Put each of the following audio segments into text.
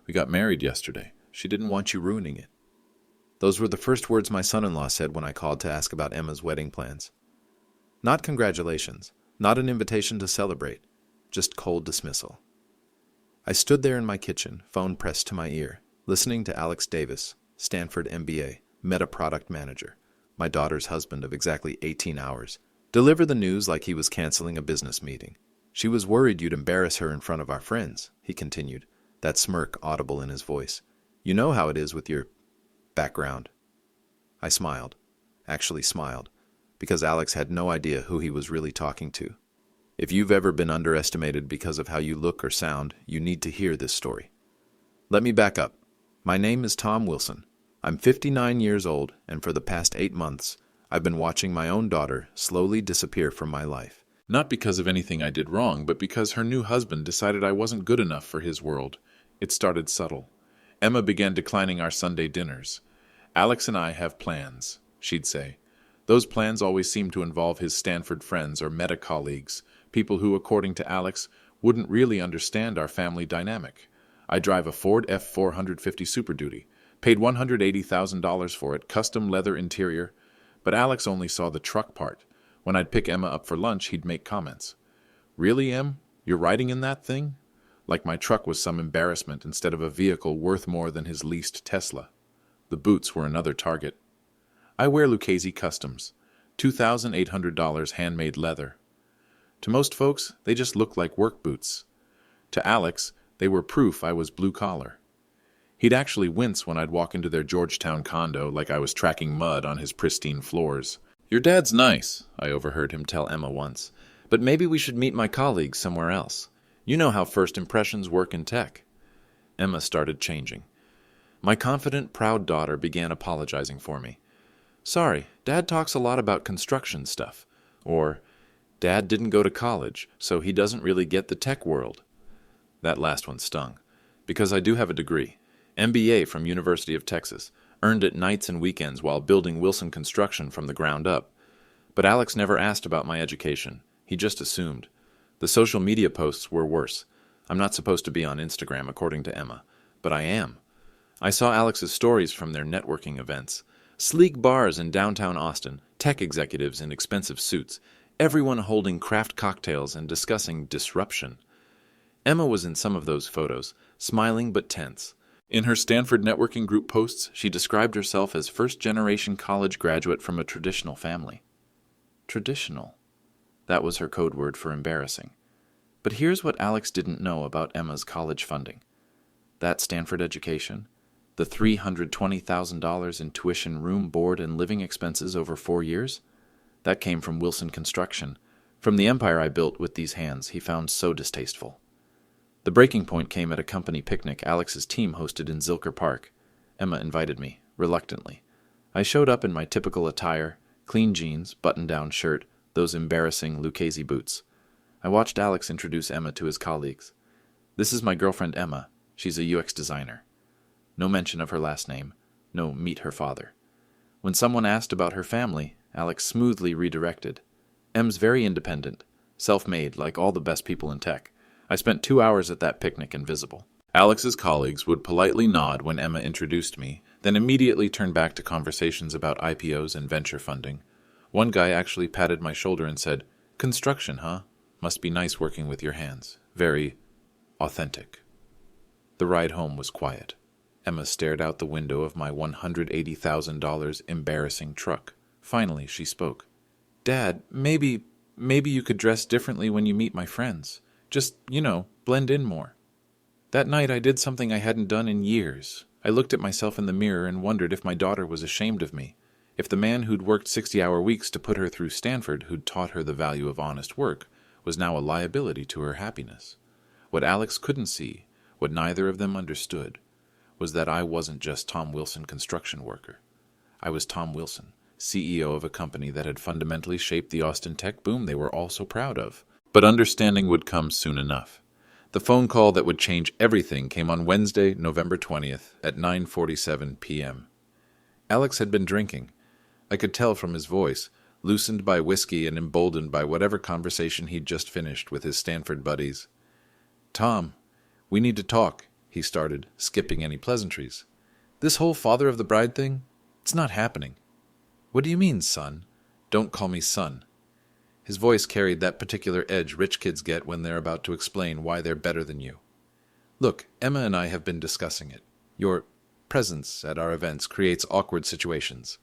We got married yesterday. She didn't want you ruining it." Those were the first words my son-in-law said when I called to ask about Emma's wedding plans. Not congratulations, not an invitation to celebrate, just cold dismissal. I stood there in my kitchen, phone pressed to my ear, listening to Alex Davis, Stanford MBA, Meta Product Manager, my daughter's husband of exactly 18 hours, deliver the news like he was canceling a business meeting. "She was worried you'd embarrass her in front of our friends," he continued, that smirk audible in his voice. "You know how it is with your background." I smiled, actually smiled, because Alex had no idea who he was really talking to. If you've ever been underestimated because of how you look or sound, you need to hear this story. Let me back up. My name is Tom Wilson. I'm 59 years old, and for the past 8 months, I've been watching my own daughter slowly disappear from my life. Not because of anything I did wrong, but because her new husband decided I wasn't good enough for his world. It started subtle. Emma began declining our Sunday dinners. "Alex and I have plans," she'd say. Those plans always seemed to involve his Stanford friends or Meta colleagues, people who, according to Alex, wouldn't really understand our family dynamic. I drive a Ford F450 Super Duty, paid $180,000 for it, custom leather interior, but Alex only saw the truck part. When I'd pick Emma up for lunch, he'd make comments. "Really, Em? You're riding in that thing?" Like my truck was some embarrassment instead of a vehicle worth more than his leased Tesla. The boots were another target. I wear Lucchese Customs, $2,800 handmade leather. To most folks, they just look like work boots. To Alex, they were proof I was blue-collar. He'd actually wince when I'd walk into their Georgetown condo like I was tracking mud on his pristine floors. "Your dad's nice," I overheard him tell Emma once, "but maybe we should meet my colleagues somewhere else. You know how first impressions work in tech." Emma started changing. My confident, proud daughter began apologizing for me. "Sorry, Dad talks a lot about construction stuff." Or, "Dad didn't go to college, so he doesn't really get the tech world." That last one stung, because I do have a degree, MBA from University of Texas, earned it nights and weekends while building Wilson Construction from the ground up. But Alex never asked about my education. He just assumed. The social media posts were worse. I'm not supposed to be on Instagram, according to Emma, but I am. I saw Alex's stories from their networking events. Sleek bars in downtown Austin, tech executives in expensive suits, everyone holding craft cocktails and discussing disruption. Emma was in some of those photos, smiling but tense. In her Stanford networking group posts, she described herself as first-generation college graduate from a traditional family. Traditional. That was her code word for embarrassing. But here's what Alex didn't know about Emma's college funding. That Stanford education, the $320,000 in tuition, room, board, and living expenses over 4 years, that came from Wilson Construction, from the empire I built with these hands he found so distasteful. The breaking point came at a company picnic Alex's team hosted in Zilker Park. Emma invited me, reluctantly. I showed up in my typical attire, clean jeans, button-down shirt, those embarrassing Lucchese boots. I watched Alex introduce Emma to his colleagues. "This is my girlfriend Emma. She's a UX designer." No mention of her last name. No meet her father. When someone asked about her family, Alex smoothly redirected. "Em's very independent, self-made like all the best people in tech. I spent 2 hours at that picnic invisible." Alex's colleagues would politely nod when Emma introduced me, then immediately turn back to conversations about IPOs and venture funding. One guy actually patted my shoulder and said, "Construction, huh? Must be nice working with your hands. Very authentic." The ride home was quiet. Emma stared out the window of my $180,000 embarrassing truck. Finally, she spoke. "Dad, maybe you could dress differently when you meet my friends. Just, blend in more." That night I did something I hadn't done in years. I looked at myself in the mirror and wondered if my daughter was ashamed of me. If the man who'd worked 60-hour weeks to put her through Stanford, who'd taught her the value of honest work, was now a liability to her happiness. What Alex couldn't see, what neither of them understood, was that I wasn't just Tom Wilson, construction worker. I was Tom Wilson, CEO of a company that had fundamentally shaped the Austin tech boom they were all so proud of. But understanding would come soon enough. The phone call that would change everything came on Wednesday, November 20th, at 9:47 p.m. Alex had been drinking. I could tell from his voice, loosened by whiskey and emboldened by whatever conversation he'd just finished with his Stanford buddies. "Tom, we need to talk," he started, skipping any pleasantries. "This whole father of the bride thing? It's not happening." "What do you mean, son?" "Don't call me son." His voice carried that particular edge rich kids get when they're about to explain why they're better than you. "Look, Emma and I have been discussing it. Your presence at our events creates awkward situations."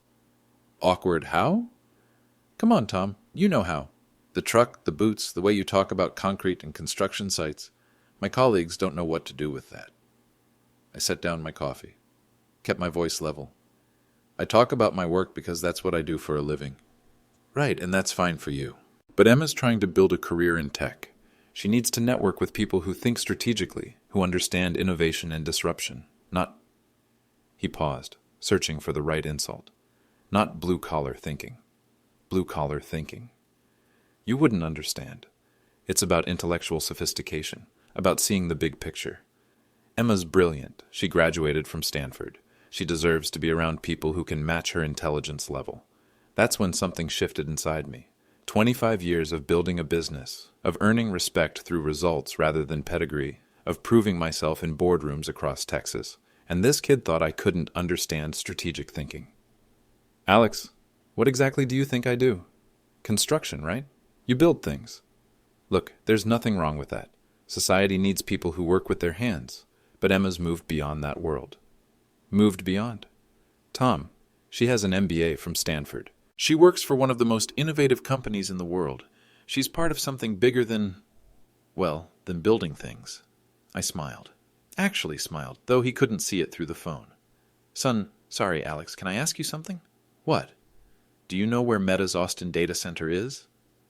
"Awkward how?" "Come on, Tom. You know how. The truck, the boots, the way you talk about concrete and construction sites. My colleagues don't know what to do with that." I set down my coffee, kept my voice level. "I talk about my work because that's what I do for a living." "Right, and that's fine for you. But Emma's trying to build a career in tech. She needs to network with people who think strategically, who understand innovation and disruption, not—" He paused, searching for the right insult. "Not blue-collar thinking. Blue-collar thinking. You wouldn't understand. It's about intellectual sophistication, about seeing the big picture. Emma's brilliant. She graduated from Stanford. She deserves to be around people who can match her intelligence level." That's when something shifted inside me. 25 years of building a business, of earning respect through results rather than pedigree, of proving myself in boardrooms across Texas. And this kid thought I couldn't understand strategic thinking. "Alex, what exactly do you think I do?" "Construction, right? You build things." "Look, there's nothing wrong with that. Society needs people who work with their hands. But Emma's moved beyond that world." "Moved beyond?" "Tom, she has an MBA from Stanford. She works for one of the most innovative companies in the world. She's part of something bigger than building things." I smiled. Actually smiled, though he couldn't see it through the phone. Sorry, Alex, can I ask you something?" "What?" "Do you know where Meta's Austin data center is?"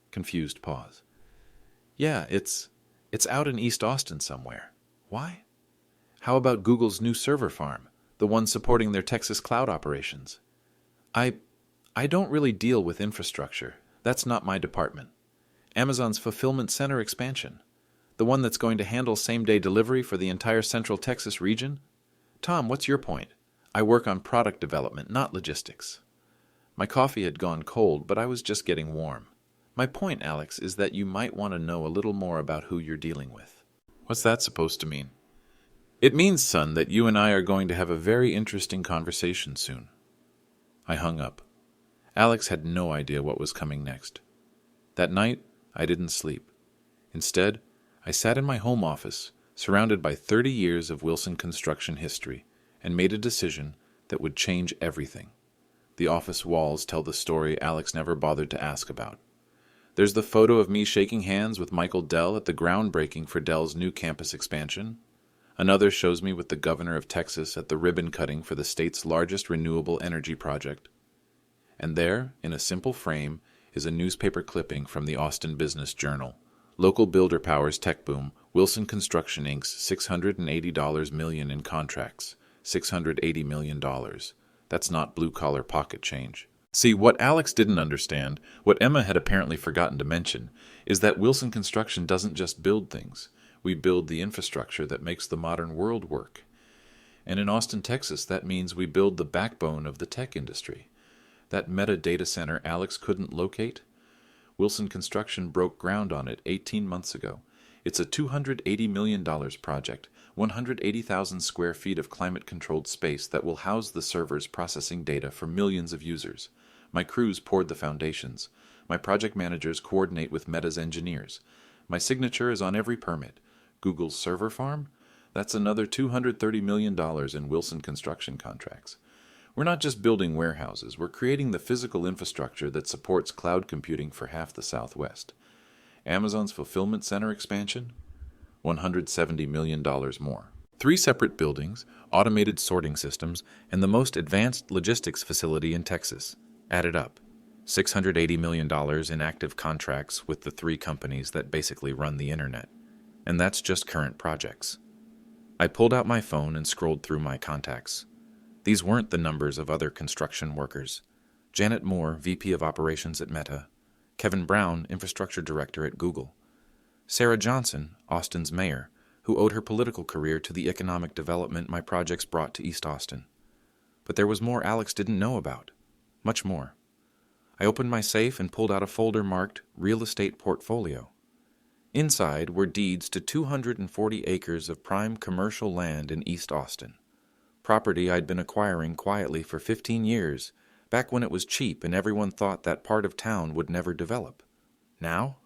Confused pause. "Yeah, it's out in East Austin somewhere." "Why?" "How about Google's new server farm, the one supporting their Texas cloud operations?" I don't really deal with infrastructure. That's not my department. Amazon's fulfillment center expansion, the one that's going to handle same-day delivery for the entire Central Texas region? Tom, what's your point? I work on product development, not logistics. My coffee had gone cold, but I was just getting warm. My point, Alex, is that you might want to know a little more about who you're dealing with. What's that supposed to mean? It means, son, that you and I are going to have a very interesting conversation soon. I hung up. Alex had no idea what was coming next. That night, I didn't sleep. Instead, I sat in my home office, surrounded by 30 years of Wilson construction history, and made a decision that would change everything. The office walls tell the story Alex never bothered to ask about. There's the photo of me shaking hands with Michael Dell at the groundbreaking for Dell's new campus expansion. Another shows me with the governor of Texas at the ribbon cutting for the state's largest renewable energy project. And there, in a simple frame, is a newspaper clipping from the Austin Business Journal. Local builder powers tech boom, Wilson Construction Inc.'s $680 million in contracts. $680 million. That's not blue-collar pocket change. See, what Alex didn't understand, what Emma had apparently forgotten to mention, is that Wilson Construction doesn't just build things. We build the infrastructure that makes the modern world work. And in Austin, Texas, that means we build the backbone of the tech industry. That Meta data center Alex couldn't locate? Wilson Construction broke ground on it 18 months ago. It's a $280 million project, 180,000 square feet of climate-controlled space that will house the servers processing data for millions of users. My crews poured the foundations. My project managers coordinate with Meta's engineers. My signature is on every permit. Google's server farm? That's another $230 million in Wilson Construction contracts. We're not just building warehouses, we're creating the physical infrastructure that supports cloud computing for half the Southwest. Amazon's fulfillment center expansion? $170 million more. 3 separate buildings, automated sorting systems, and the most advanced logistics facility in Texas. Added up. $680 million in active contracts with the 3 companies that basically run the internet. And that's just current projects. I pulled out my phone and scrolled through my contacts. These weren't the numbers of other construction workers. Janet Moore, VP of Operations at Meta. Kevin Brown, Infrastructure Director at Google. Sarah Johnson, Austin's mayor, who owed her political career to the economic development my projects brought to East Austin. But there was more Alex didn't know about. Much more. I opened my safe and pulled out a folder marked Real Estate Portfolio. Inside were deeds to 240 acres of prime commercial land in East Austin. Property I'd been acquiring quietly for 15 years, back when it was cheap and everyone thought that part of town would never develop. Now,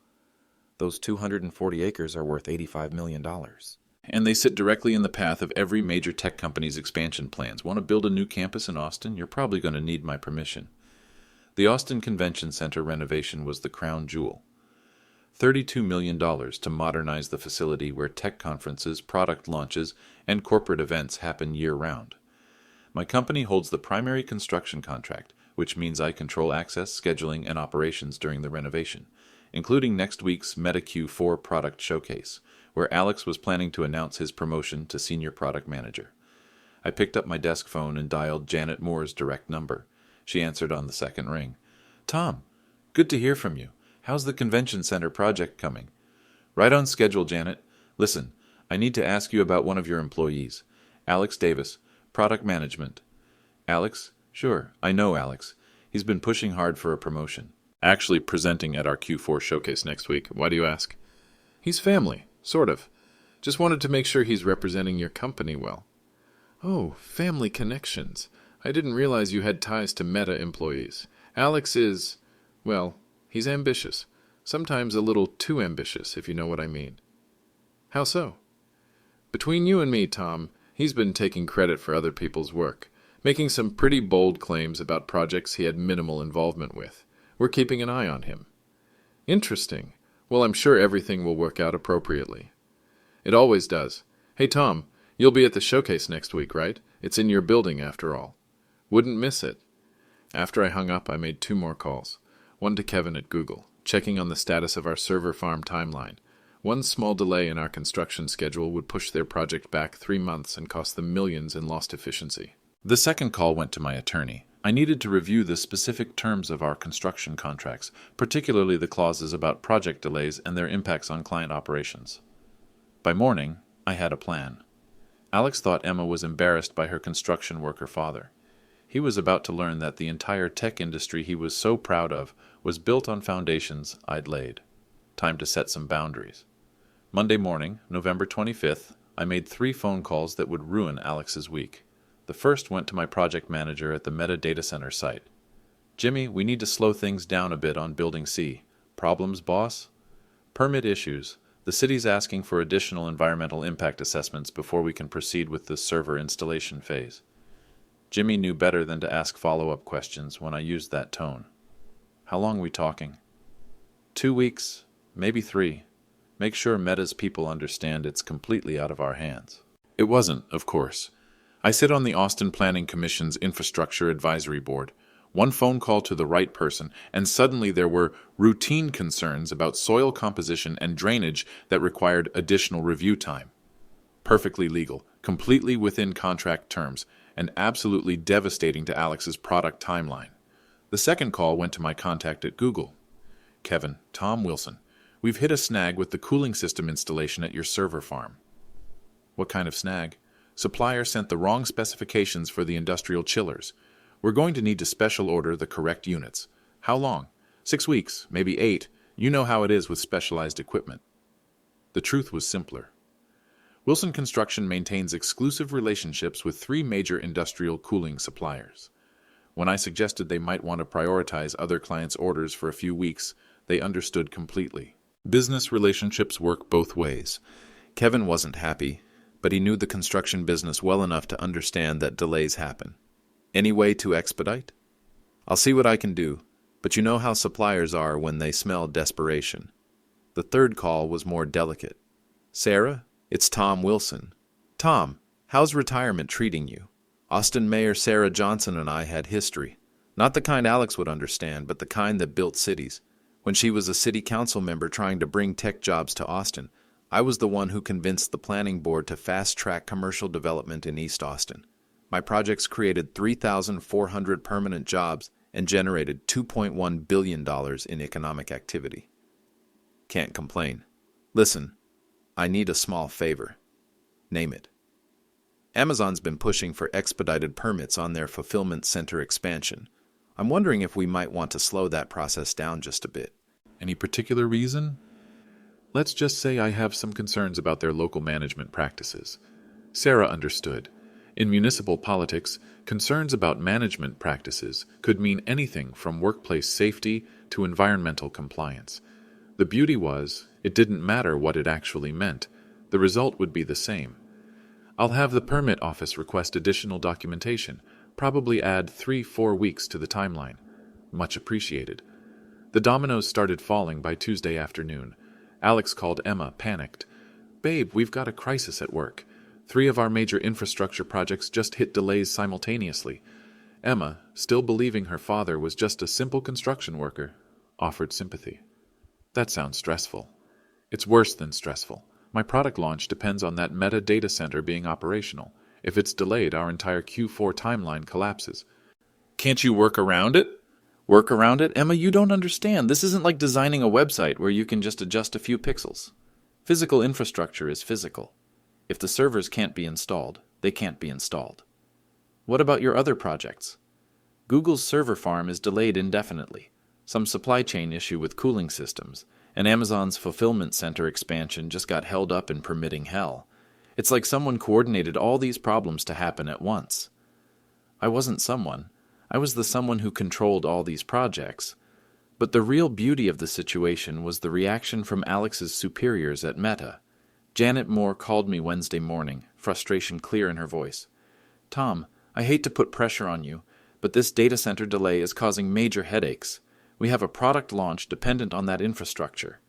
those 240 acres are worth $85 million. And they sit directly in the path of every major tech company's expansion plans. Want to build a new campus in Austin? You're probably going to need my permission. The Austin Convention Center renovation was the crown jewel. $32 million to modernize the facility where tech conferences, product launches, and corporate events happen year-round. My company holds the primary construction contract, which means I control access, scheduling, and operations during the renovation, including next week's Meta Q4 product showcase, where Alex was planning to announce his promotion to senior product manager. I picked up my desk phone and dialed Janet Moore's direct number. She answered on the second ring. "Tom, good to hear from you. How's the convention center project coming?" "Right on schedule, Janet. Listen, I need to ask you about one of your employees, Alex Davis, product management." "Alex? Sure, I know Alex. He's been pushing hard for a promotion. Actually presenting at our Q4 showcase next week. Why do you ask?" "He's family, sort of. Just wanted to make sure he's representing your company well." "Oh, family connections. I didn't realize you had ties to Meta employees. Alex is, well, he's ambitious. Sometimes a little too ambitious, if you know what I mean." "How so?" "Between you and me, Tom, he's been taking credit for other people's work, making some pretty bold claims about projects he had minimal involvement with. We're keeping an eye on him." "Interesting. Well, I'm sure everything will work out appropriately." "It always does. Hey, Tom, you'll be at the showcase next week, right? It's in your building, after all." "Wouldn't miss it." After I hung up, I made 2 more calls. One to Kevin at Google, checking on the status of our server farm timeline. One small delay in our construction schedule would push their project back 3 months and cost them millions in lost efficiency. The second call went to my attorney. I needed to review the specific terms of our construction contracts, particularly the clauses about project delays and their impacts on client operations. By morning, I had a plan. Alex thought Emma was embarrassed by her construction worker father. He was about to learn that the entire tech industry he was so proud of was built on foundations I'd laid. Time to set some boundaries. Monday morning, November 25th, I made 3 phone calls that would ruin Alex's week. The first went to my project manager at the Meta data center site. "Jimmy, we need to slow things down a bit on Building C. Problems, boss?" "Permit issues. The city's asking for additional environmental impact assessments before we can proceed with the server installation phase." Jimmy knew better than to ask follow-up questions when I used that tone. "How long are we talking?" 2 weeks, maybe 3. Make sure Meta's people understand it's completely out of our hands." It wasn't, of course. I sit on the Austin Planning Commission's Infrastructure Advisory Board. One phone call to the right person, and suddenly there were routine concerns about soil composition and drainage that required additional review time. Perfectly legal, completely within contract terms, and absolutely devastating to Alex's product timeline. The second call went to my contact at Google. "Kevin, Tom Wilson, we've hit a snag with the cooling system installation at your server farm." "What kind of snag?" "Supplier sent the wrong specifications for the industrial chillers. We're going to need to special order the correct units." "How long?" 6 weeks, maybe 8. You know how it is with specialized equipment." The truth was simpler. Wilson Construction maintains exclusive relationships with 3 major industrial cooling suppliers. When I suggested they might want to prioritize other clients' orders for a few weeks, they understood completely. Business relationships work both ways. Kevin wasn't happy, but he knew the construction business well enough to understand that delays happen. "Any way to expedite?" "I'll see what I can do, but you know how suppliers are when they smell desperation." The third call was more delicate. "Sarah, it's Tom Wilson." "Tom, how's retirement treating you?" Austin Mayor Sarah Johnson and I had history. Not the kind Alex would understand, but the kind that built cities. When she was a city council member trying to bring tech jobs to Austin, I was the one who convinced the planning board to fast-track commercial development in East Austin. My projects created 3,400 permanent jobs and generated $2.1 billion in economic activity. Can't complain. Listen, I need a small favor. Name it. Amazon's been pushing for expedited permits on their fulfillment center expansion. I'm wondering if we might want to slow that process down just a bit. Any particular reason? Let's just say I have some concerns about their local management practices. Sarah understood. In municipal politics, concerns about management practices could mean anything from workplace safety to environmental compliance. The beauty was, it didn't matter what it actually meant. The result would be the same. I'll have the permit office request additional documentation, probably add 3-4 weeks to the timeline. Much appreciated. The dominoes started falling by Tuesday afternoon. Alex called Emma, panicked. "Babe, we've got a crisis at work. 3 of our major infrastructure projects just hit delays simultaneously." Emma, still believing her father was just a simple construction worker, offered sympathy. "That sounds stressful." "It's worse than stressful. My product launch depends on that Meta data center being operational. If it's delayed, our entire Q4 timeline collapses." Can't you work around it? Work around it? Emma, you don't understand. This isn't like designing a website where you can just adjust a few pixels. Physical infrastructure is physical. If the servers can't be installed, they can't be installed. What about your other projects? Google's server farm is delayed indefinitely. Some supply chain issue with cooling systems, and Amazon's fulfillment center expansion just got held up in permitting hell. It's like someone coordinated all these problems to happen at once. I wasn't someone. I was the someone who controlled all these projects. But the real beauty of the situation was the reaction from Alex's superiors at Meta. Janet Moore called me Wednesday morning, frustration clear in her voice. "Tom, I hate to put pressure on you, but this data center delay is causing major headaches. We have a product launch dependent on that infrastructure."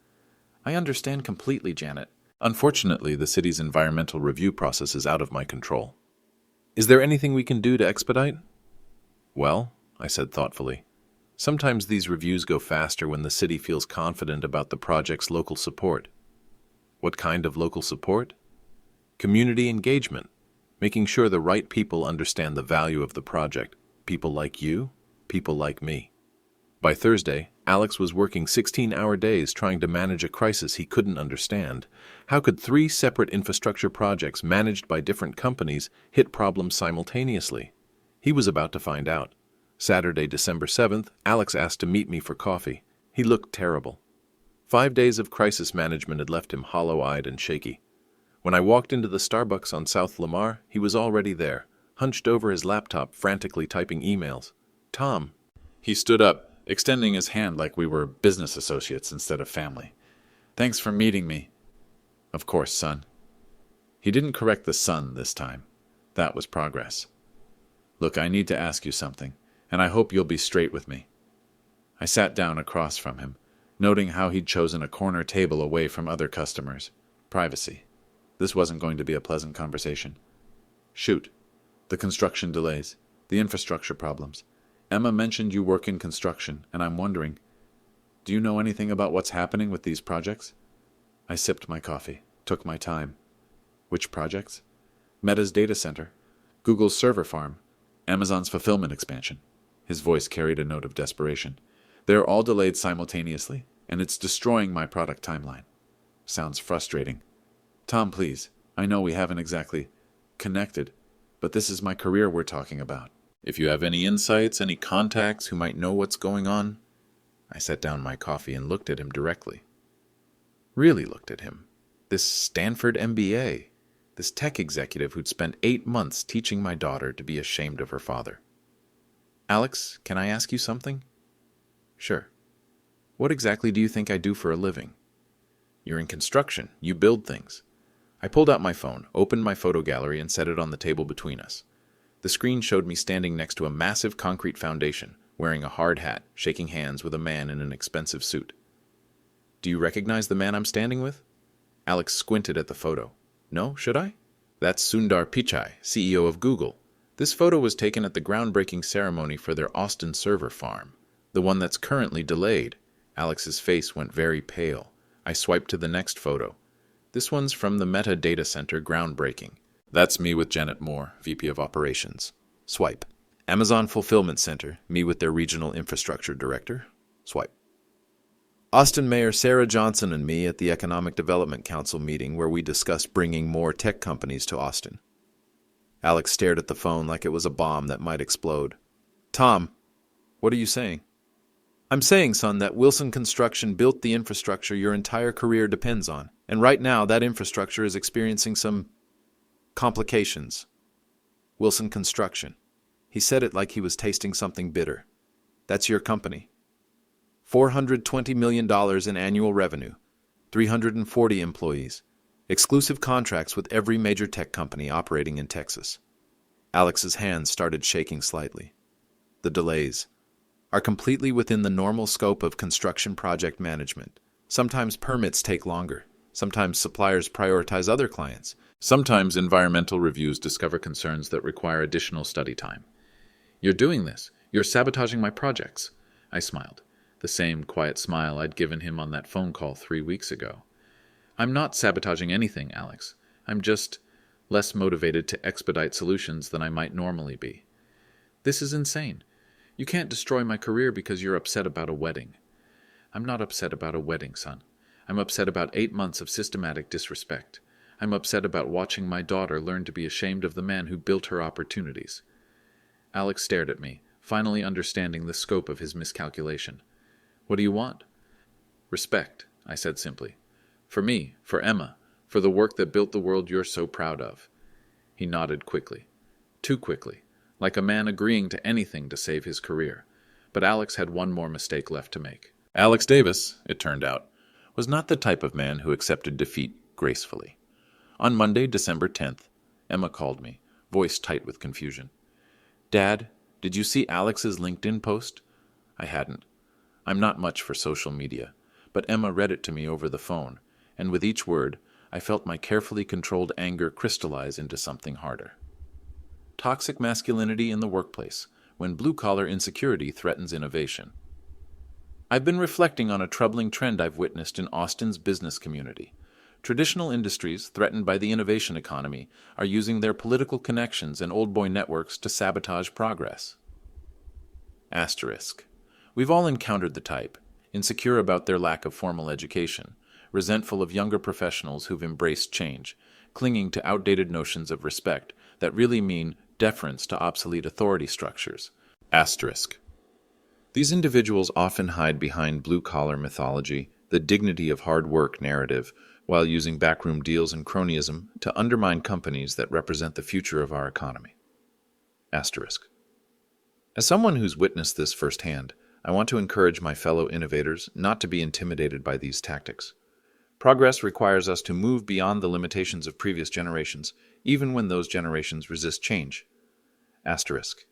"I understand completely, Janet. Unfortunately, the city's environmental review process is out of my control. Is there anything we can do to expedite?" "Well," I said thoughtfully, "sometimes these reviews go faster when the city feels confident about the project's local support." "What kind of local support?" "Community engagement, making sure the right people understand the value of the project. People like you, people like me." By Thursday, Alex was working 16-hour days trying to manage a crisis he couldn't understand. How could 3 separate infrastructure projects managed by different companies hit problems simultaneously? He was about to find out. Saturday, December 7th, Alex asked to meet me for coffee. He looked terrible. 5 days of crisis management had left him hollow-eyed and shaky. When I walked into the Starbucks on South Lamar, he was already there, hunched over his laptop, frantically typing emails. "Tom." He stood up, extending his hand like we were business associates instead of family. "Thanks for meeting me." "Of course, son." He didn't correct the son this time. That was progress. "Look, I need to ask you something, and I hope you'll be straight with me." I sat down across from him, noting how he'd chosen a corner table away from other customers. Privacy. This wasn't going to be a pleasant conversation. "Shoot. The construction delays, the infrastructure problems. Emma mentioned you work in construction, and I'm wondering, do you know anything about what's happening with these projects?" I sipped my coffee, took my time. "Which projects?" "Meta's data center, Google's server farm, Amazon's fulfillment expansion." His voice carried a note of desperation. "They're all delayed simultaneously, and it's destroying my product timeline." Sounds frustrating. "Tom, please, I know we haven't exactly connected, but this is my career we're talking about. If you have any insights, any contacts who might know what's going on." I set down my coffee and looked at him directly. Really looked at him. This Stanford MBA. This tech executive who'd spent 8 months teaching my daughter to be ashamed of her father. "Alex, can I ask you something?" "Sure." "What exactly do you think I do for a living?" "You're in construction. You build things." I pulled out my phone, opened my photo gallery, and set it on the table between us. The screen showed me standing next to a massive concrete foundation, wearing a hard hat, shaking hands with a man in an expensive suit. "Do you recognize the man I'm standing with?" Alex squinted at the photo. "No, should I?" "That's Sundar Pichai, CEO of Google. This photo was taken at the groundbreaking ceremony for their Austin server farm, the one that's currently delayed." Alex's face went very pale. I swiped to the next photo. "This one's from the Meta data center groundbreaking. That's me with Janet Moore, VP of Operations." Swipe. "Amazon Fulfillment Center, me with their Regional Infrastructure Director." Swipe. "Austin Mayor Sarah Johnson and me at the Economic Development Council meeting where we discussed bringing more tech companies to Austin." Alex stared at the phone like it was a bomb that might explode. "Tom, what are you saying?" I'm saying, son, that Wilson Construction built the infrastructure your entire career depends on, and right now that infrastructure is experiencing some complications. Wilson Construction. He said it like he was tasting something bitter. That's your company. $420 million in annual revenue, 340 employees, exclusive contracts with every major tech company operating in Texas. Alex's hands started shaking slightly. The delays are completely within the normal scope of construction project management. Sometimes permits take longer. Sometimes suppliers prioritize other clients. Sometimes environmental reviews discover concerns that require additional study time. You're doing this. You're sabotaging my projects. I smiled, the same quiet smile I'd given him on that phone call 3 weeks ago. I'm not sabotaging anything, Alex. I'm just less motivated to expedite solutions than I might normally be. This is insane. You can't destroy my career because you're upset about a wedding. I'm not upset about a wedding, son. I'm upset about 8 months of systematic disrespect. I'm upset about watching my daughter learn to be ashamed of the man who built her opportunities. Alex stared at me, finally understanding the scope of his miscalculation. What do you want? Respect, I said simply. For me, for Emma, for the work that built the world you're so proud of. He nodded quickly. Too quickly, like a man agreeing to anything to save his career. But Alex had one more mistake left to make. Alex Davis, it turned out, was not the type of man who accepted defeat gracefully. On Monday, December 10th, Emma called me, voice tight with confusion. Dad, did you see Alex's LinkedIn post? I hadn't. I'm not much for social media, but Emma read it to me over the phone, and with each word, I felt my carefully controlled anger crystallize into something harder. Toxic masculinity in the workplace, when blue-collar insecurity threatens innovation. I've been reflecting on a troubling trend I've witnessed in Austin's business community. Traditional industries, threatened by the innovation economy, are using their political connections and old boy networks to sabotage progress. Asterisk. We've all encountered the type, insecure about their lack of formal education, resentful of younger professionals who've embraced change, clinging to outdated notions of respect that really mean deference to obsolete authority structures. Asterisk. These individuals often hide behind blue-collar mythology, the dignity of hard work narrative, while using backroom deals and cronyism to undermine companies that represent the future of our economy. Asterisk. As someone who's witnessed this firsthand, I want to encourage my fellow innovators not to be intimidated by these tactics. Progress requires us to move beyond the limitations of previous generations, even when those generations resist change. Asterisk.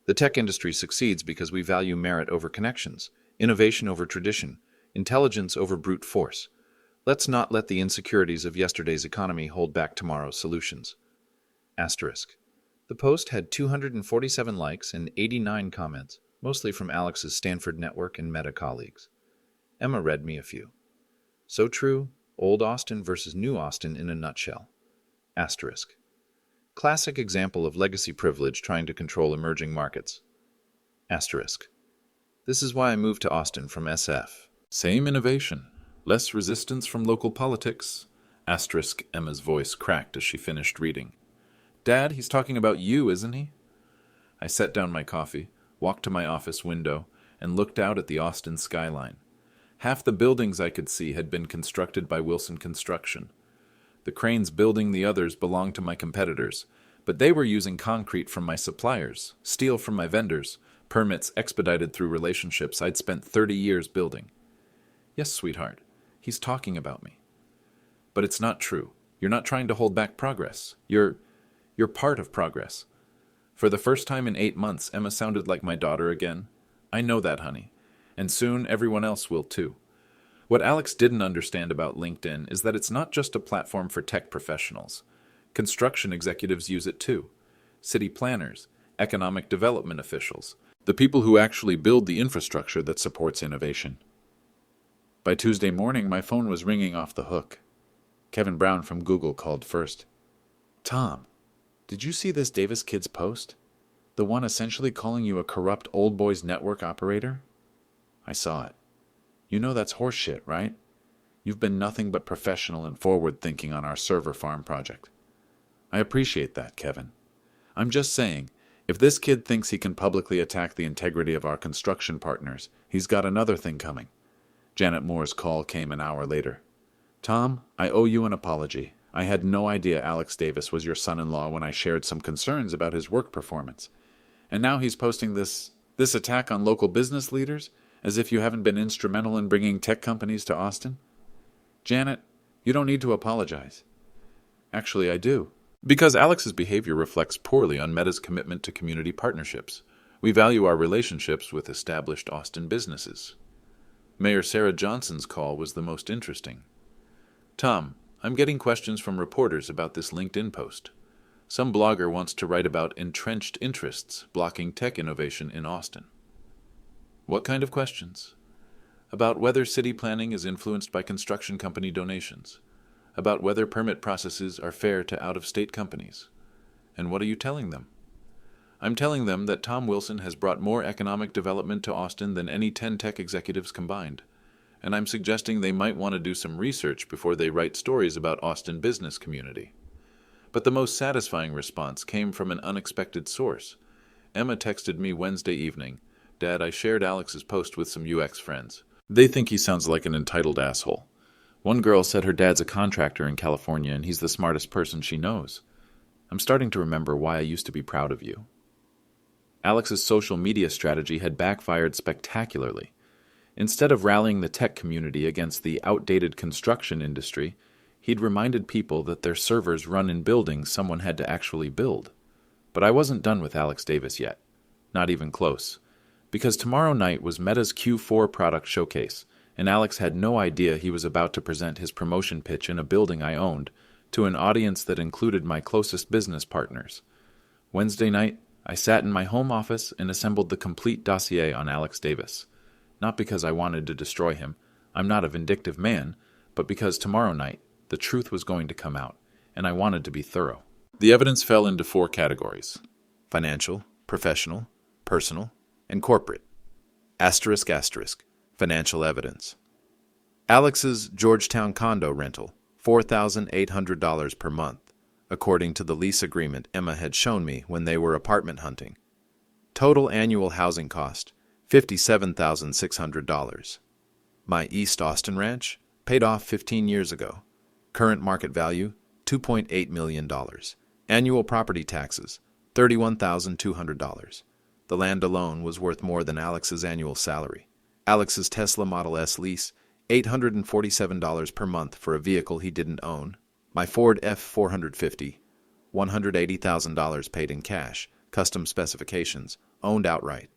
The tech industry succeeds because we value merit over connections, innovation over tradition, intelligence over brute force. Let's not let the insecurities of yesterday's economy hold back tomorrow's solutions. Asterisk. The post had 247 likes and 89 comments, mostly from Alex's Stanford Network and Meta colleagues. Emma read me a few. So true, old Austin versus new Austin in a nutshell. Asterisk. Classic example of legacy privilege trying to control emerging markets. Asterisk. This is why I moved to Austin from SF. Same innovation. Less resistance from local politics. Asterisk. Emma's voice cracked as she finished reading. Dad, he's talking about you, isn't he? I set down my coffee, walked to my office window, and looked out at the Austin skyline. Half the buildings I could see had been constructed by Wilson Construction. The cranes building the others belonged to my competitors, but they were using concrete from my suppliers, steel from my vendors, permits expedited through relationships I'd spent 30 years building. Yes, sweetheart, he's talking about me. But it's not true. You're not trying to hold back progress. You're part of progress. For the first time in 8 months, Emma sounded like my daughter again. I know that, honey. And soon everyone else will too. What Alex didn't understand about LinkedIn is that it's not just a platform for tech professionals. Construction executives use it too. City planners, economic development officials, the people who actually build the infrastructure that supports innovation. By Tuesday morning, my phone was ringing off the hook. Kevin Brown from Google called first. Tom, did you see this Davis kid's post? The one essentially calling you a corrupt old boys network operator? I saw it. You know that's horseshit, right? You've been nothing but professional and forward-thinking on our server farm project. I appreciate that, Kevin. I'm just saying, If this kid thinks he can publicly attack the integrity of our construction partners, he's got another thing coming. Janet Moore's call came an hour later. Tom, I owe you an apology. I had no idea Alex Davis was your son-in-law when I shared some concerns about his work performance. And now he's posting this attack on local business leaders, as if you haven't been instrumental in bringing tech companies to Austin? Janet, you don't need to apologize. Actually, I do. Because Alex's behavior reflects poorly on Meta's commitment to community partnerships. We value our relationships with established Austin businesses. Mayor Sarah Johnson's call was the most interesting. Tom, I'm getting questions from reporters about this LinkedIn post. Some blogger wants to write about entrenched interests blocking tech innovation in Austin. What kind of questions? About whether city planning is influenced by construction company donations. About whether permit processes are fair to out-of-state companies. And what are you telling them? I'm telling them that Tom Wilson has brought more economic development to Austin than any 10 tech executives combined. And I'm suggesting they might want to do some research before they write stories about Austin business community. But the most satisfying response came from an unexpected source. Emma texted me Wednesday evening, Dad, I shared Alex's post with some UX friends. They think he sounds like an entitled asshole. One girl said her dad's a contractor in California and he's the smartest person she knows. I'm starting to remember why I used to be proud of you. Alex's social media strategy had backfired spectacularly. Instead of rallying the tech community against the outdated construction industry, he'd reminded people that their servers run in buildings someone had to actually build. But I wasn't done with Alex Davis yet. Not even close. Because tomorrow night was Meta's Q4 product showcase, and Alex had no idea he was about to present his promotion pitch in a building I owned to an audience that included my closest business partners. Wednesday night, I sat in my home office and assembled the complete dossier on Alex Davis. Not because I wanted to destroy him, I'm not a vindictive man, but because tomorrow night, the truth was going to come out, and I wanted to be thorough. The evidence fell into 4 categories: financial, professional, personal, and corporate. Asterisk, asterisk. Financial evidence. Alex's Georgetown condo rental, $4,800 per month, according to the lease agreement Emma had shown me when they were apartment hunting. Total annual housing cost, $57,600. My East Austin ranch, paid off 15 years ago. Current market value, $2.8 million. Annual property taxes, $31,200. The land alone was worth more than Alex's annual salary. Alex's Tesla Model S lease, $847 per month for a vehicle he didn't own. My Ford F450, $180,000 paid in cash, custom specifications, owned outright.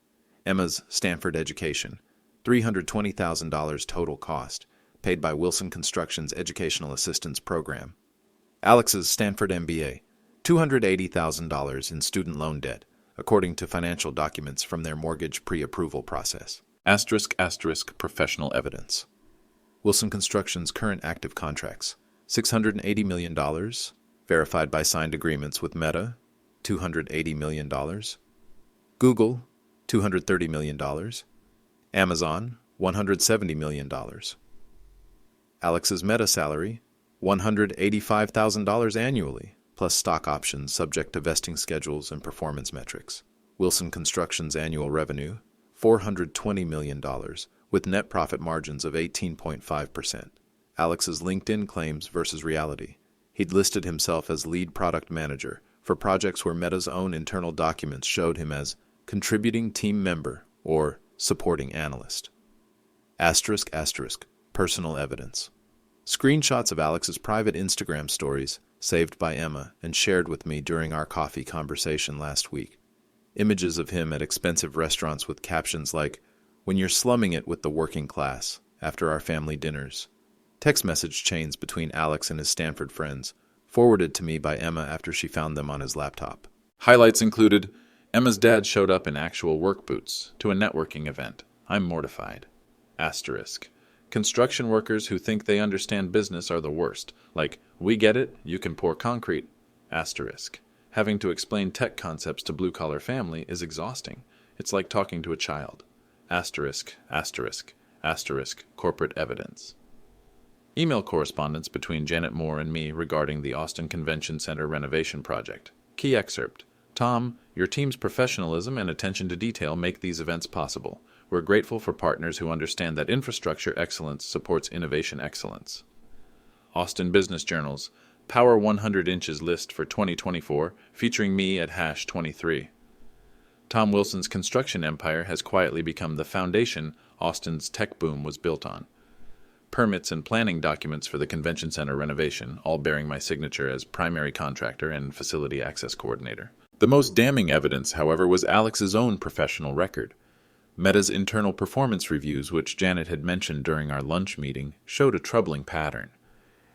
Emma's Stanford education, $320,000 total cost, paid by Wilson Construction's Educational Assistance Program. Alex's Stanford MBA, $280,000 in student loan debt, according to financial documents from their mortgage pre-approval process. Asterisk, asterisk, professional evidence. Wilson Construction's current active contracts, $680 million, verified by signed agreements with Meta, $280 million, Google, $230 million, Amazon, $170 million. Alex's Meta salary, $185,000 annually, plus stock options subject to vesting schedules and performance metrics. Wilson Construction's annual revenue, $420 million, with net profit margins of 18.5%. Alex's LinkedIn claims versus reality. He'd listed himself as lead product manager for projects where Meta's own internal documents showed him as contributing team member or supporting analyst. Asterisk, asterisk, personal evidence. Screenshots of Alex's private Instagram stories, saved by Emma and shared with me during our coffee conversation last week. Images of him at expensive restaurants with captions like, "When you're slumming it with the working class," after our family dinners. Text message chains between Alex and his Stanford friends, forwarded to me by Emma after she found them on his laptop. Highlights included, Emma's dad showed up in actual work boots to a networking event. I'm mortified. Asterisk. Construction workers who think they understand business are the worst. Like, we get it, you can pour concrete. Asterisk. Having to explain tech concepts to blue-collar family is exhausting. It's like talking to a child. Asterisk, asterisk, asterisk, corporate evidence. Email correspondence between Janet Moore and me regarding the Austin Convention Center renovation project. Key excerpt. Tom, your team's professionalism and attention to detail make these events possible. We're grateful for partners who understand that infrastructure excellence supports innovation excellence. Austin Business Journal's Power 100 Inches list for 2024, featuring me at #23. Tom Wilson's construction empire has quietly become the foundation Austin's tech boom was built on. Permits and planning documents for the convention center renovation, all bearing my signature as primary contractor and facility access coordinator. The most damning evidence, however, was Alex's own professional record. Meta's internal performance reviews, which Janet had mentioned during our lunch meeting, showed a troubling pattern.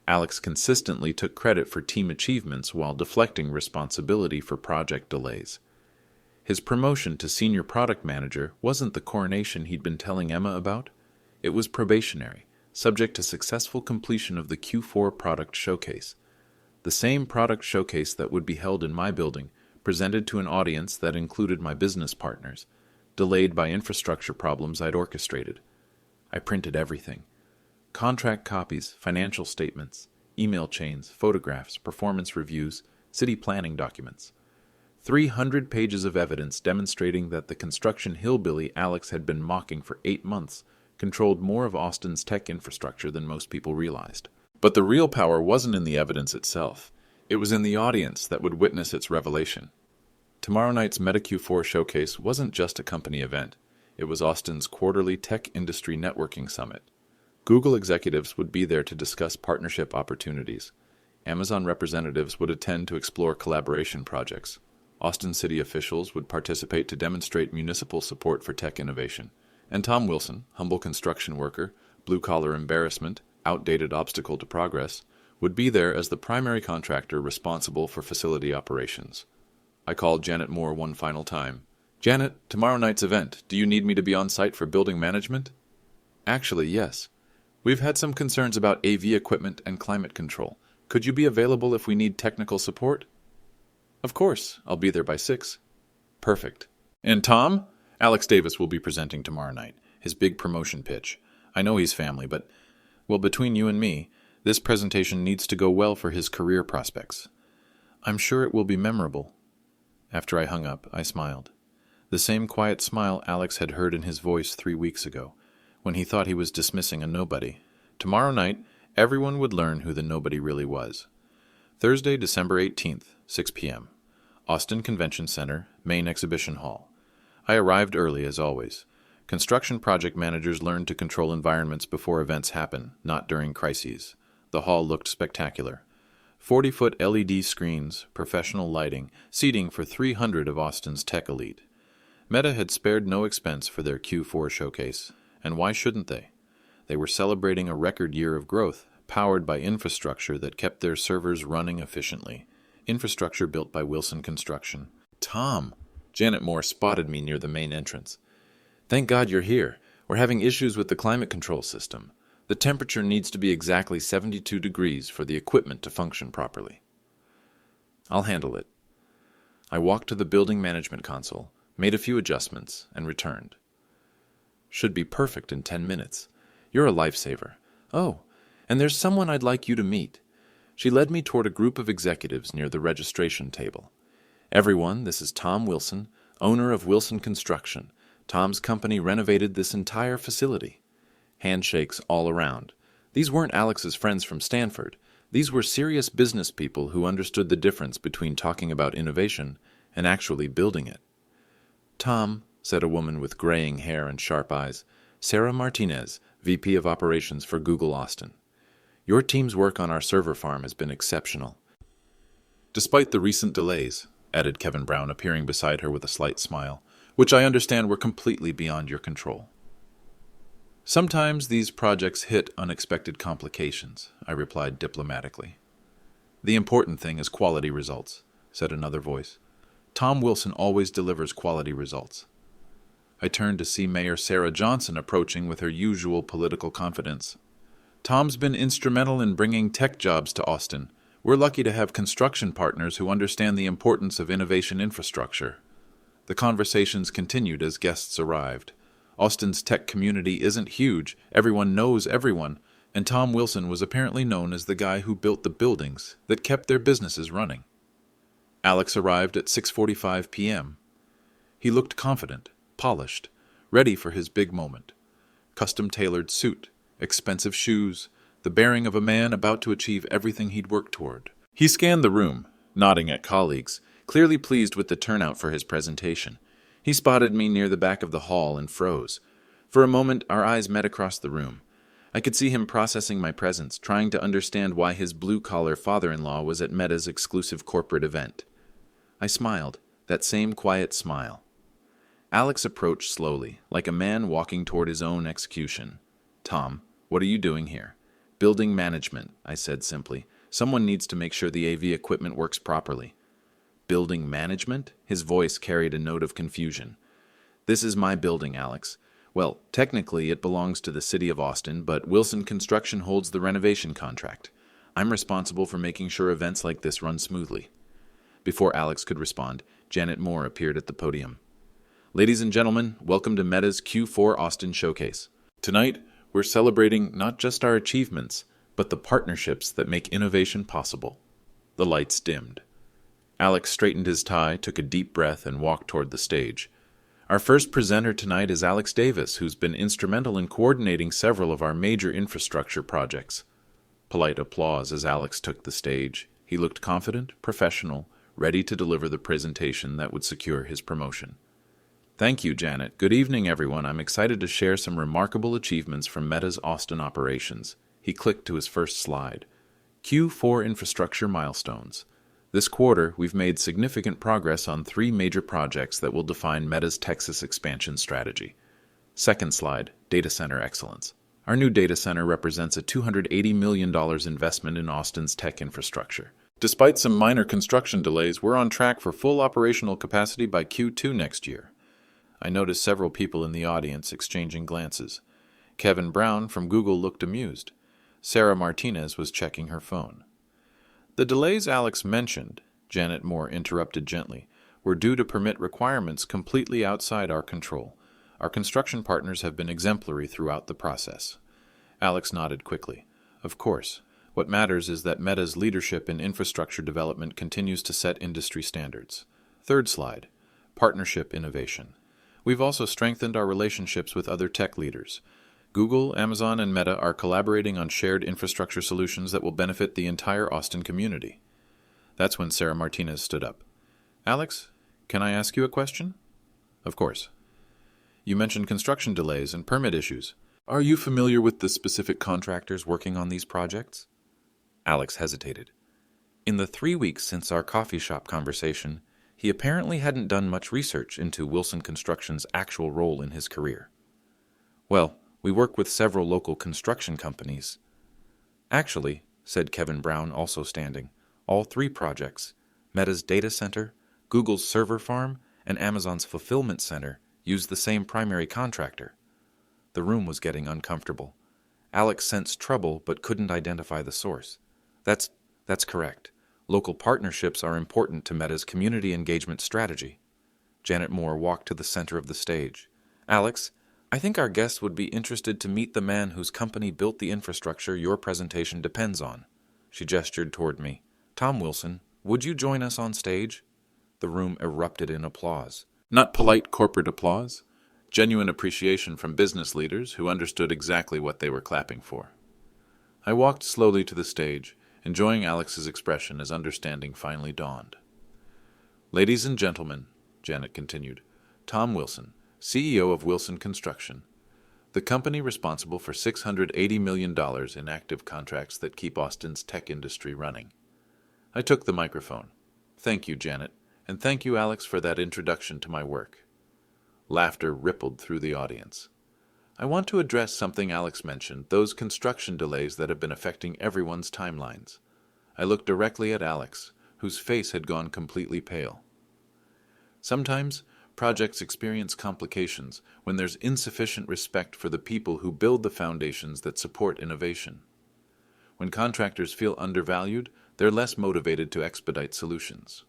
Alex consistently took credit for team achievements while deflecting responsibility for project delays. His promotion to senior product manager wasn't the coronation he'd been telling Emma about. It was probationary, subject to successful completion of the Q4 product showcase. The same product showcase that would be held in my building, presented to an audience that included my business partners, delayed by infrastructure problems I'd orchestrated. I printed everything. Contract copies, financial statements, email chains, photographs, performance reviews, city planning documents. 300 pages of evidence demonstrating that the construction hillbilly Alex had been mocking for 8 months controlled more of Austin's tech infrastructure than most people realized. But the real power wasn't in the evidence itself. It was in the audience that would witness its revelation. Tomorrow night's Meta Q4 showcase wasn't just a company event. It was Austin's quarterly tech industry networking summit. Google executives would be there to discuss partnership opportunities. Amazon representatives would attend to explore collaboration projects. Austin city officials would participate to demonstrate municipal support for tech innovation. And Tom Wilson, humble construction worker, blue-collar embarrassment, outdated obstacle to progress, would be there as the primary contractor responsible for facility operations. I called Janet Moore one final time. "Janet, tomorrow night's event, do you need me to be on site for building management?" "Actually, yes. We've had some concerns about AV equipment and climate control. Could you be available if we need technical support?" "Of course. I'll be there by 6. "Perfect. And Tom? Alex Davis will be presenting tomorrow night, his big promotion pitch. I know he's family, but, well, between you and me, this presentation needs to go well for his career prospects. I'm sure it will be memorable." After I hung up, I smiled. The same quiet smile Alex had heard in his voice 3 weeks ago, when he thought he was dismissing a nobody. Tomorrow night, everyone would learn who the nobody really was. Thursday, December 18th, 6 p.m. Austin Convention Center, Main Exhibition Hall. I arrived early, as always. Construction project managers learn to control environments before events happen, not during crises. The hall looked spectacular. 40-foot LED screens, professional lighting, seating for 300 of Austin's tech elite. Meta had spared no expense for their Q4 showcase, and why shouldn't they? They were celebrating a record year of growth, powered by infrastructure that kept their servers running efficiently. Infrastructure built by Wilson Construction. "Tom!" Janet Moore spotted me near the main entrance. "Thank God you're here. We're having issues with the climate control system. The temperature needs to be exactly 72 degrees for the equipment to function properly." "I'll handle it." I walked to the building management console, made a few adjustments, and returned. "Should be perfect in 10 minutes. You're a lifesaver. Oh, and there's someone I'd like you to meet." She led me toward a group of executives near the registration table. "Everyone, this is Tom Wilson, owner of Wilson Construction. Tom's company renovated this entire facility." Handshakes all around. These weren't Alex's friends from Stanford. These were serious business people who understood the difference between talking about innovation and actually building it. "Tom," said a woman with graying hair and sharp eyes, "Sarah Martinez, VP of Operations for Google Austin. Your team's work on our server farm has been exceptional." "Despite the recent delays," added Kevin Brown, appearing beside her with a slight smile, "which I understand were completely beyond your control." "Sometimes these projects hit unexpected complications," I replied diplomatically. "The important thing is quality results," said another voice. "Tom Wilson always delivers quality results." I turned to see Mayor Sarah Johnson approaching with her usual political confidence. "Tom's been instrumental in bringing tech jobs to Austin. We're lucky to have construction partners who understand the importance of innovation infrastructure." The conversations continued as guests arrived. Austin's tech community isn't huge, everyone knows everyone, and Tom Wilson was apparently known as the guy who built the buildings that kept their businesses running. Alex arrived at 6:45 p.m. He looked confident, polished, ready for his big moment. Custom-tailored suit, expensive shoes, the bearing of a man about to achieve everything he'd worked toward. He scanned the room, nodding at colleagues, clearly pleased with the turnout for his presentation. He spotted me near the back of the hall and froze. For a moment, our eyes met across the room. I could see him processing my presence, trying to understand why his blue-collar father-in-law was at Meta's exclusive corporate event. I smiled, that same quiet smile. Alex approached slowly, like a man walking toward his own execution. "Tom, what are you doing here?" "Building management," I said simply. "Someone needs to make sure the AV equipment works properly." "Building management?" His voice carried a note of confusion. "This is my building, Alex. Well, technically it belongs to the city of Austin, but Wilson Construction holds the renovation contract. I'm responsible for making sure events like this run smoothly." Before Alex could respond, Janet Moore appeared at the podium. "Ladies and gentlemen, welcome to Meta's Q4 Austin Showcase. Tonight, we're celebrating not just our achievements, but the partnerships that make innovation possible." The lights dimmed. Alex straightened his tie, took a deep breath, and walked toward the stage. "Our first presenter tonight is Alex Davis, who's been instrumental in coordinating several of our major infrastructure projects." Polite applause as Alex took the stage. He looked confident, professional, ready to deliver the presentation that would secure his promotion. "Thank you, Janet. Good evening, everyone. I'm excited to share some remarkable achievements from Meta's Austin operations." He clicked to his first slide. Q4 infrastructure milestones. This quarter, we've made significant progress on 3 major projects that will define Meta's Texas expansion strategy. Second slide, data center excellence. Our new data center represents a $280 million investment in Austin's tech infrastructure. Despite some minor construction delays, we're on track for full operational capacity by Q2 next year. I noticed several people in the audience exchanging glances. Kevin Brown from Google looked amused. Sarah Martinez was checking her phone. "The delays Alex mentioned," Janet Moore interrupted gently, "were due to permit requirements completely outside our control. Our construction partners have been exemplary throughout the process." Alex nodded quickly. "Of course. What matters is that Meta's leadership in infrastructure development continues to set industry standards." Third slide, partnership innovation. We've also strengthened our relationships with other tech leaders. Google, Amazon, and Meta are collaborating on shared infrastructure solutions that will benefit the entire Austin community. That's when Sarah Martinez stood up. "Alex, can I ask you a question?" "Of course." "You mentioned construction delays and permit issues. Are you familiar with the specific contractors working on these projects?" Alex hesitated. In the 3 weeks since our coffee shop conversation, he apparently hadn't done much research into Wilson Construction's actual role in his career. "Well, we work with several local construction companies." "Actually," said Kevin Brown, also standing, "all 3 projects, Meta's data center, Google's server farm, and Amazon's fulfillment center, use the same primary contractor." The room was getting uncomfortable. Alex sensed trouble but couldn't identify the source. That's correct. Local partnerships are important to Meta's community engagement strategy." Janet Moore walked to the center of the stage. "Alex, I think our guests would be interested to meet the man whose company built the infrastructure your presentation depends on." She gestured toward me. "Tom Wilson, would you join us on stage?" The room erupted in applause. Not polite corporate applause. Genuine appreciation from business leaders who understood exactly what they were clapping for. I walked slowly to the stage, enjoying Alex's expression as understanding finally dawned. "Ladies and gentlemen," Janet continued, "Tom Wilson, CEO of Wilson Construction, the company responsible for $680 million in active contracts that keep Austin's tech industry running." I took the microphone. "Thank you, Janet, and thank you, Alex, for that introduction to my work." Laughter rippled through the audience. "I want to address something Alex mentioned, those construction delays that have been affecting everyone's timelines." I looked directly at Alex, whose face had gone completely pale. "Sometimes, projects experience complications when there's insufficient respect for the people who build the foundations that support innovation. When contractors feel undervalued, they're less motivated to expedite solutions.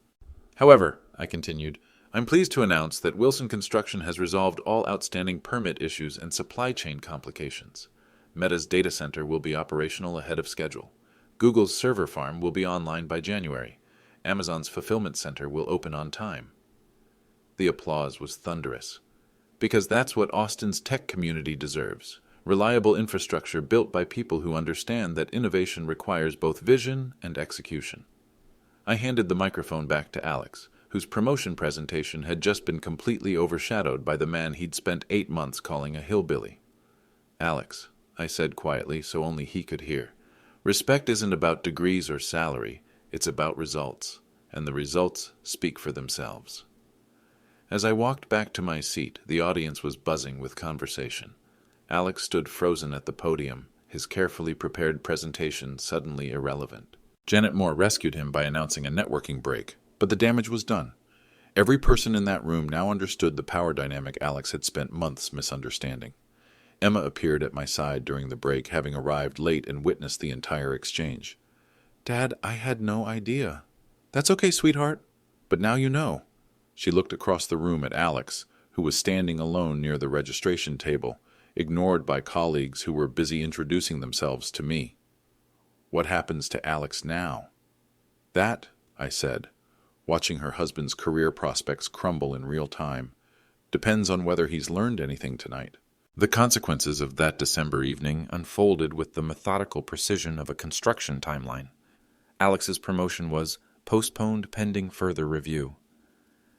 However," I continued, "I'm pleased to announce that Wilson Construction has resolved all outstanding permit issues and supply chain complications. Meta's data center will be operational ahead of schedule. Google's server farm will be online by January. Amazon's fulfillment center will open on time." The applause was thunderous. Because that's what Austin's tech community deserves. Reliable infrastructure built by people who understand that innovation requires both vision and execution. I handed the microphone back to Alex, whose promotion presentation had just been completely overshadowed by the man he'd spent 8 months calling a hillbilly. "Alex," I said quietly so only he could hear, "respect isn't about degrees or salary, it's about results, and the results speak for themselves." As I walked back to my seat, the audience was buzzing with conversation. Alex stood frozen at the podium, his carefully prepared presentation suddenly irrelevant. Janet Moore rescued him by announcing a networking break, but the damage was done. Every person in that room now understood the power dynamic Alex had spent months misunderstanding. Emma appeared at my side during the break, having arrived late and witnessed the entire exchange. "Dad, I had no idea." "That's okay, sweetheart, but now you know." She looked across the room at Alex, who was standing alone near the registration table, ignored by colleagues who were busy introducing themselves to me. "What happens to Alex now?" "That," I said, watching her husband's career prospects crumble in real time, "depends on whether he's learned anything tonight." The consequences of that December evening unfolded with the methodical precision of a construction timeline. Alex's promotion was postponed pending further review.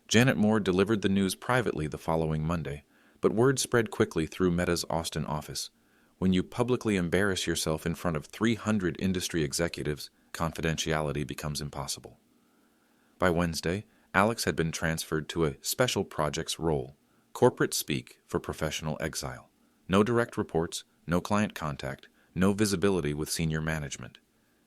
Janet Moore delivered the news privately the following Monday, but word spread quickly through Meta's Austin office. When you publicly embarrass yourself in front of 300 industry executives, confidentiality becomes impossible. By Wednesday, Alex had been transferred to a special projects role, corporate speak for professional exile. No direct reports, no client contact, no visibility with senior management.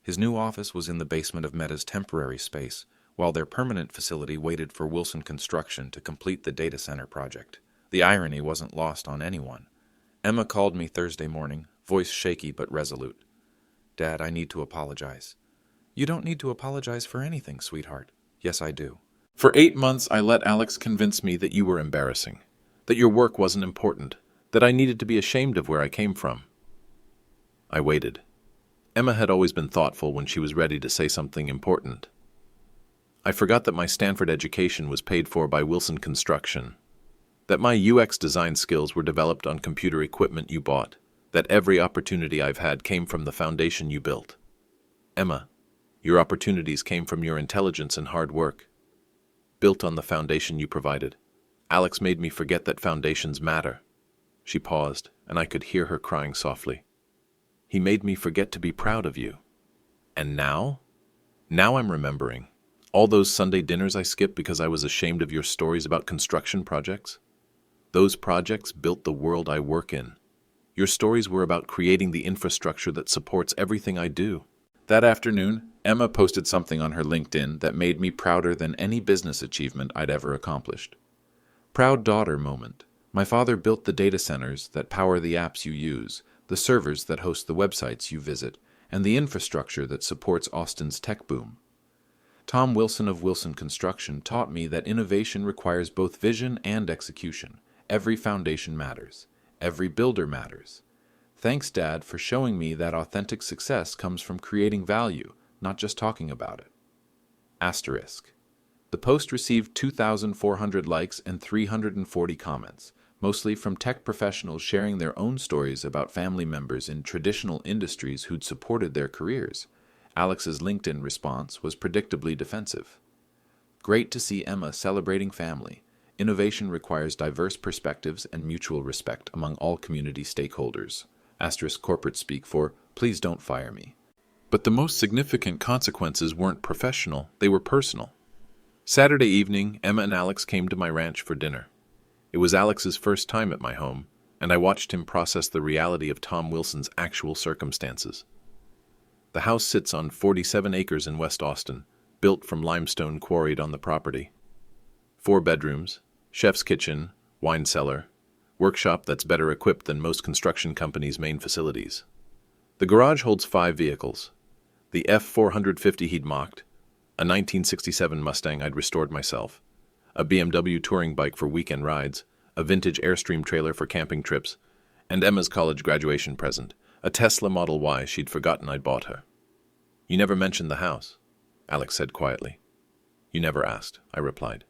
His new office was in the basement of Meta's temporary space, while their permanent facility waited for Wilson Construction to complete the data center project. The irony wasn't lost on anyone. Emma called me Thursday morning, voice shaky but resolute. "Dad, I need to apologize." "You don't need to apologize for anything, sweetheart." "Yes, I do." "For 8 months, I let Alex convince me that you were embarrassing, that your work wasn't important, that I needed to be ashamed of where I came from." I waited. Emma had always been thoughtful when she was ready to say something important. "I forgot that my Stanford education was paid for by Wilson Construction, that my UX design skills were developed on computer equipment you bought, that every opportunity I've had came from the foundation you built. Emma, your opportunities came from your intelligence and hard work, built on the foundation you provided. Alex made me forget that foundations matter." She paused, and I could hear her crying softly. "He made me forget to be proud of you. And now? Now I'm remembering. All those Sunday dinners I skipped because I was ashamed of your stories about construction projects? Those projects built the world I work in. Your stories were about creating the infrastructure that supports everything I do." That afternoon, Emma posted something on her LinkedIn that made me prouder than any business achievement I'd ever accomplished. "Proud daughter moment. My father built the data centers that power the apps you use, the servers that host the websites you visit, and the infrastructure that supports Austin's tech boom. Tom Wilson of Wilson Construction taught me that innovation requires both vision and execution. Every foundation matters. Every builder matters. Thanks, Dad, for showing me that authentic success comes from creating value, not just talking about it." Asterisk. The post received 2,400 likes and 340 comments, mostly from tech professionals sharing their own stories about family members in traditional industries who'd supported their careers. Alex's LinkedIn response was predictably defensive. "Great to see Emma celebrating family. Innovation requires diverse perspectives and mutual respect among all community stakeholders." Asterisk corporate speak for, "Please don't fire me." But the most significant consequences weren't professional, they were personal. Saturday evening, Emma and Alex came to my ranch for dinner. It was Alex's first time at my home, and I watched him process the reality of Tom Wilson's actual circumstances. The house sits on 47 acres in West Austin, built from limestone quarried on the property. 4 bedrooms, chef's kitchen, wine cellar, workshop that's better equipped than most construction companies' main facilities. The garage holds 5 vehicles. The F450 he'd mocked, a 1967 Mustang I'd restored myself, a BMW touring bike for weekend rides, a vintage Airstream trailer for camping trips, and Emma's college graduation present, a Tesla Model Y she'd forgotten I'd bought her. "You never mentioned the house," Alex said quietly. You never asked, I replied.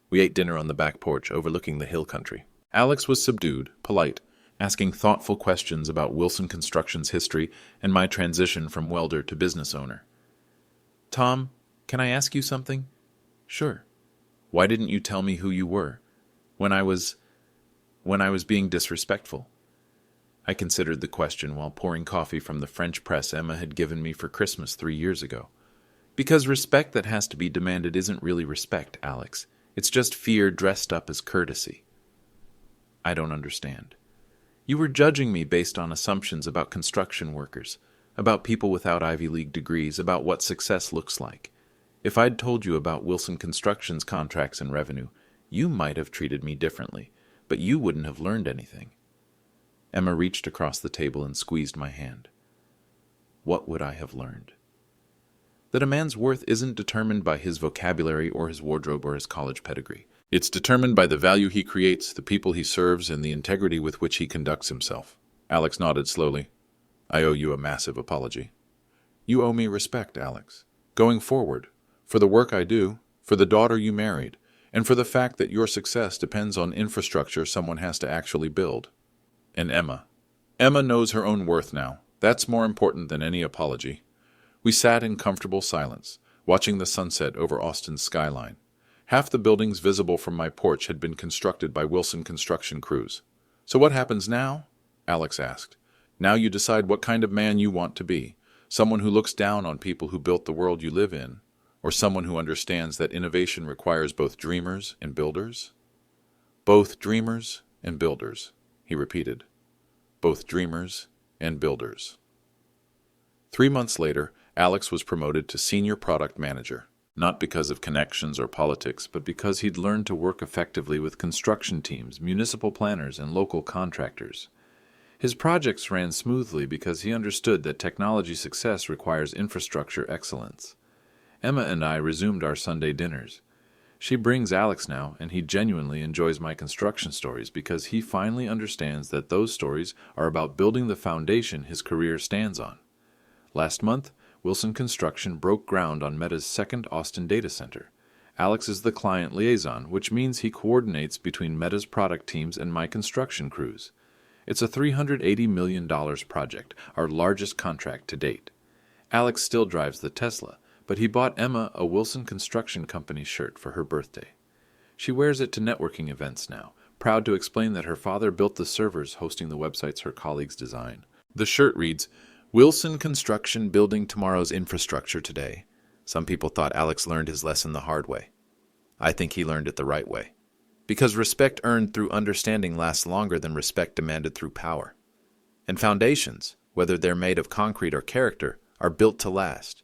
We ate dinner on the back porch overlooking the hill country. Alex was subdued, polite, asking thoughtful questions about Wilson Construction's history and my transition from welder to business owner. Tom, can I ask you something? Sure. Why didn't you tell me who you were when I was being disrespectful? I considered the question while pouring coffee from the French press Emma had given me for Christmas 3 years ago. Because respect that has to be demanded isn't really respect, Alex. It's just fear dressed up as courtesy. I don't understand. You were judging me based on assumptions about construction workers, about people without Ivy League degrees, about what success looks like. If I'd told you about Wilson Construction's contracts and revenue, you might have treated me differently, but you wouldn't have learned anything. Emma reached across the table and squeezed my hand. What would I have learned? That a man's worth isn't determined by his vocabulary or his wardrobe or his college pedigree. It's determined by the value he creates, the people he serves, and the integrity with which he conducts himself. Alex nodded slowly. I owe you a massive apology. You owe me respect, Alex. Going forward, for the work I do, for the daughter you married, and for the fact that your success depends on infrastructure someone has to actually build. And Emma. Emma knows her own worth now. That's more important than any apology. We sat in comfortable silence, watching the sunset over Austin's skyline. Half the buildings visible from my porch had been constructed by Wilson construction crews. So what happens now? Alex asked. Now you decide what kind of man you want to be. Someone who looks down on people who built the world you live in, or someone who understands that innovation requires both dreamers and builders? Both dreamers and builders, he repeated. Both dreamers and builders. 3 months later, Alex was promoted to senior product manager, not because of connections or politics, but because he'd learned to work effectively with construction teams, municipal planners, and local contractors. His projects ran smoothly because he understood that technology success requires infrastructure excellence. Emma and I resumed our Sunday dinners. She brings Alex now, and he genuinely enjoys my construction stories because he finally understands that those stories are about building the foundation his career stands on. Last month, Wilson Construction broke ground on Meta's second Austin data center. Alex is the client liaison, which means he coordinates between Meta's product teams and my construction crews. It's a $380 million project, our largest contract to date. Alex still drives the Tesla, but he bought Emma a Wilson Construction Company shirt for her birthday. She wears it to networking events now, proud to explain that her father built the servers hosting the websites her colleagues design. The shirt reads, Wilson Construction building tomorrow's infrastructure today. Some people thought Alex learned his lesson the hard way. I think he learned it the right way. Because respect earned through understanding lasts longer than respect demanded through power. And foundations, whether they're made of concrete or character, are built to last.